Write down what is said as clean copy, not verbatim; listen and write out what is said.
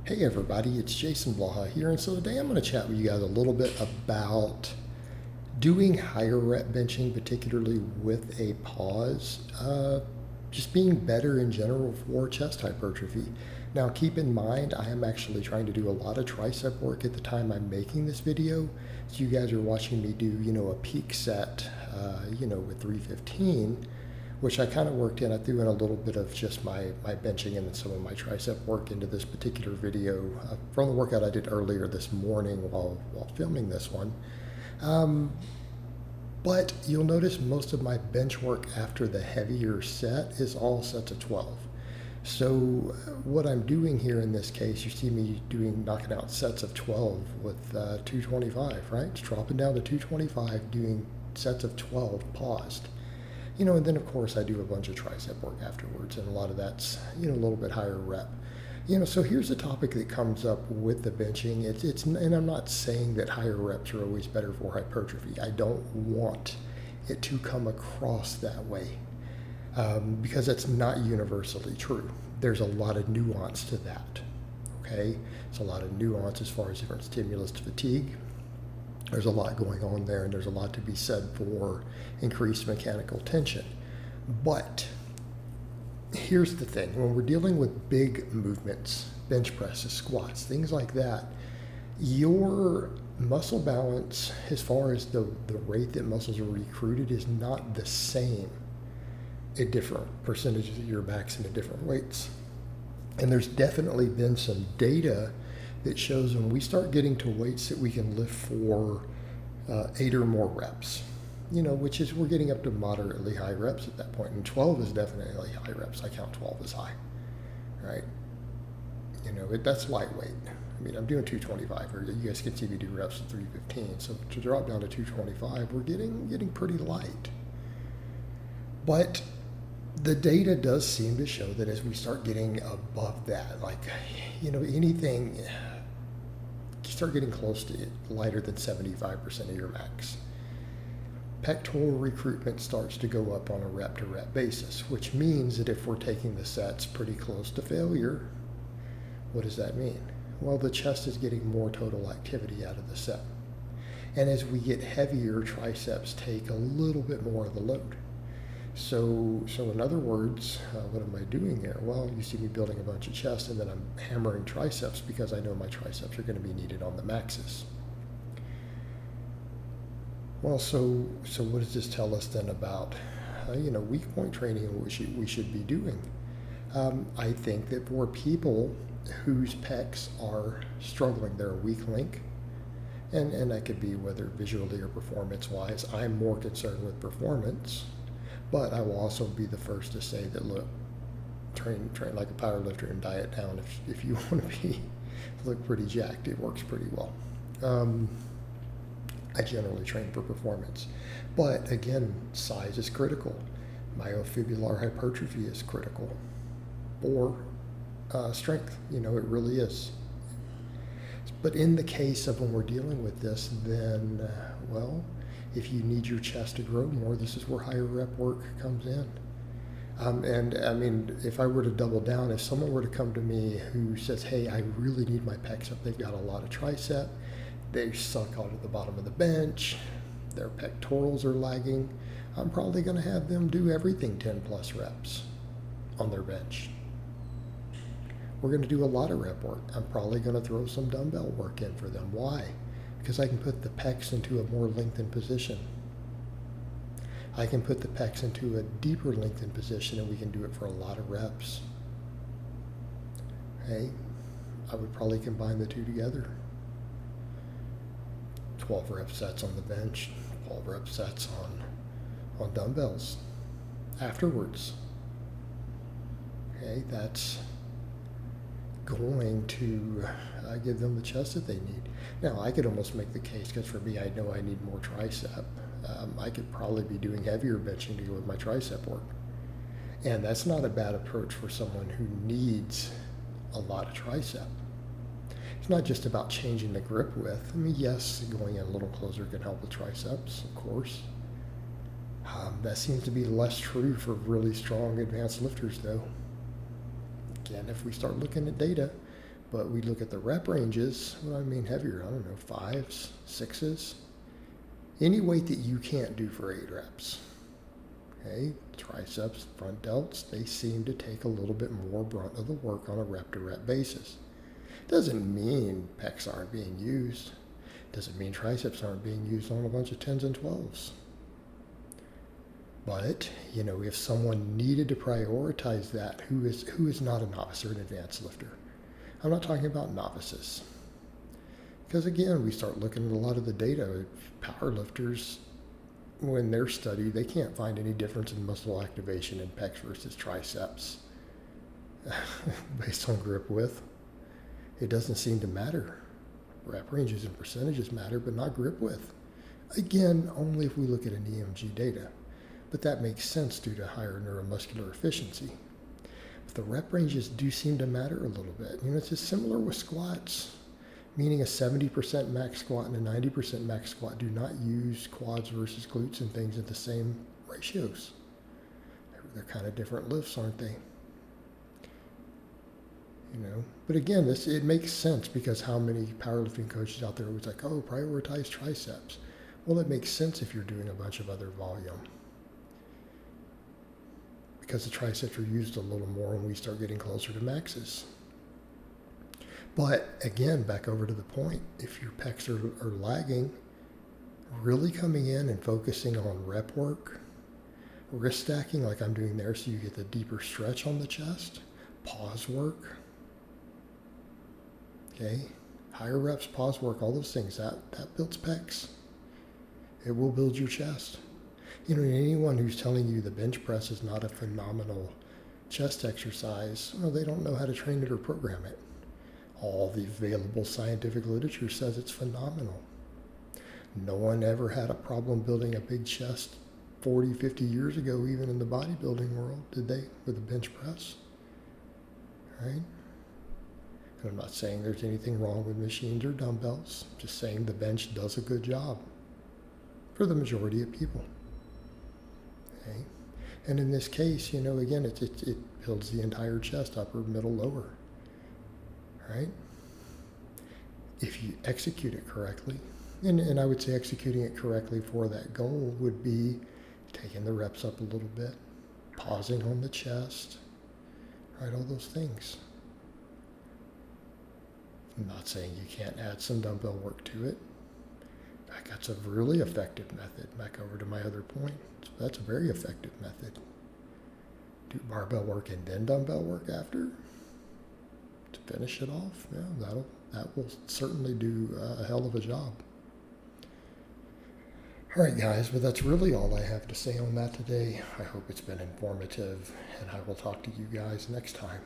Hey everybody, it's Jason Blaha here, and so today I'm going to chat with you guys a little bit about doing higher rep benching, particularly with a pause, just being better in general for chest hypertrophy. Now keep in mind, I am actually trying to do a lot of tricep work at the time I'm making this video, so you guys are watching me do, a peak set, with 315, which I kind of worked in. I threw in a little bit of just my benching and then some of my tricep work into this particular video from the workout I did earlier this morning while filming this one. But you'll notice most of my bench work after the heavier set is all sets of 12. So what I'm doing here in this case, you see me knocking out sets of 12 with 225, right? Just dropping down to 225, doing sets of 12 paused. And then of course I do a bunch of tricep work afterwards, and a lot of that's, a little bit higher rep. So here's a topic that comes up with the benching. And I'm not saying that higher reps are always better for hypertrophy. I don't want it to come across that way, because that's not universally true. There's a lot of nuance to that, okay? It's a lot of nuance as far as different stimulus to fatigue. There's a lot going on there, and there's a lot to be said for increased mechanical tension. But here's the thing. When we're dealing with big movements, bench presses, squats, things like that, your muscle balance as far as the rate that muscles are recruited is not the same at different percentages of your backs and at different weights. And there's definitely been some data that shows when we start getting to weights that we can lift for 8 or more reps, which is we're getting up to moderately high reps at that point. And 12 is definitely high reps. I count 12 as high, right? That's lightweight. I'm doing 225, or you guys can see me do reps at 315. So to drop down to 225, we're getting pretty light. But the data does seem to show that as we start getting above that, anything, you start getting close to lighter than 75% of your max, pectoral recruitment starts to go up on a rep-to-rep basis, which means that if we're taking the sets pretty close to failure, what does that mean? Well, the chest is getting more total activity out of the set. And as we get heavier, triceps take a little bit more of the load. So in other words, what am I doing here? Well, you see me building a bunch of chest, and then I'm hammering triceps because I know my triceps are going to be needed on the maxes. Well, so what does this tell us then about, weak point training and what we should be doing? I think that for people whose pecs are struggling, they're a weak link, and that could be whether visually or performance-wise. I'm more concerned with performance. But I will also be the first to say that, look, train like a power lifter and diet down if you want to look pretty jacked. It works pretty well. I generally train for performance. But again, size is critical. Myofibrillar hypertrophy is critical. Or strength, it really is. But in the case of when we're dealing with this, then, if you need your chest to grow more, this is where higher rep work comes in. If I were to double down, if someone were to come to me who says, hey, I really need my pecs up, they've got a lot of tricep, they suck out at the bottom of the bench, their pectorals are lagging, I'm probably going to have them do everything 10 plus reps on their bench. We're going to do a lot of rep work. I'm probably going to throw some dumbbell work in for them. Why? Because I can put the pecs into a more lengthened position. I can put the pecs into a deeper lengthened position, and we can do it for a lot of reps. Okay? I would probably combine the two together. 12 rep sets on the bench, 12 rep sets on dumbbells afterwards. Okay, that's going to give them the chest that they need. Now, I could almost make the case, because for me, I know I need more tricep. I could probably be doing heavier benching to go with my tricep work. And that's not a bad approach for someone who needs a lot of tricep. It's not just about changing the grip width. Yes, going in a little closer can help with triceps, of course. That seems to be less true for really strong advanced lifters, though. Again, if we start looking at data, But we look at the rep ranges, what do I mean heavier? I don't know, 5s, 6s. Any weight that you can't do for 8 reps. Okay, triceps, front delts, they seem to take a little bit more brunt of the work on a rep-to-rep basis. Doesn't mean pecs aren't being used. Doesn't mean triceps aren't being used on a bunch of 10s and 12s. But, if someone needed to prioritize that, who is not a novice or an advanced lifter? I'm not talking about novices. Because again, we start looking at a lot of the data. Power lifters, when they're studied, they can't find any difference in muscle activation in pecs versus triceps based on grip width. It doesn't seem to matter. Rep ranges and percentages matter, but not grip width. Again, only if we look at an EMG data. But that makes sense due to higher neuromuscular efficiency. But the rep ranges do seem to matter a little bit. It's just similar with squats, meaning a 70% max squat and a 90% max squat do not use quads versus glutes and things at the same ratios. They're kind of different lifts, aren't they? But again, it makes sense because how many powerlifting coaches out there was like, oh, prioritize triceps. Well, it makes sense if you're doing a bunch of other volume. Because the triceps are used a little more when we start getting closer to maxes. But again, back over to the point, if your pecs are lagging, really coming in and focusing on rep work, wrist stacking like I'm doing there so you get the deeper stretch on the chest, pause work, okay, higher reps, pause work, all those things, that builds pecs. It will build your chest. Anyone who's telling you the bench press is not a phenomenal chest exercise, well, they don't know how to train it or program it. All the available scientific literature says it's phenomenal. No one ever had a problem building a big chest 40, 50 years ago, even in the bodybuilding world, did they, with a bench press? Right? And I'm not saying there's anything wrong with machines or dumbbells, I'm just saying the bench does a good job for the majority of people. Okay. And in this case, again, it builds the entire chest, upper, middle, lower, right? If you execute it correctly, and I would say executing it correctly for that goal would be taking the reps up a little bit, pausing on the chest, right? All those things. I'm not saying you can't add some dumbbell work to it. That's a really effective method. Back over to my other point. That's a very effective method. Do barbell work and then dumbbell work after to finish it off. Yeah, that will certainly do a hell of a job. All right, guys, but that's really all I have to say on that today. I hope it's been informative, and I will talk to you guys next time.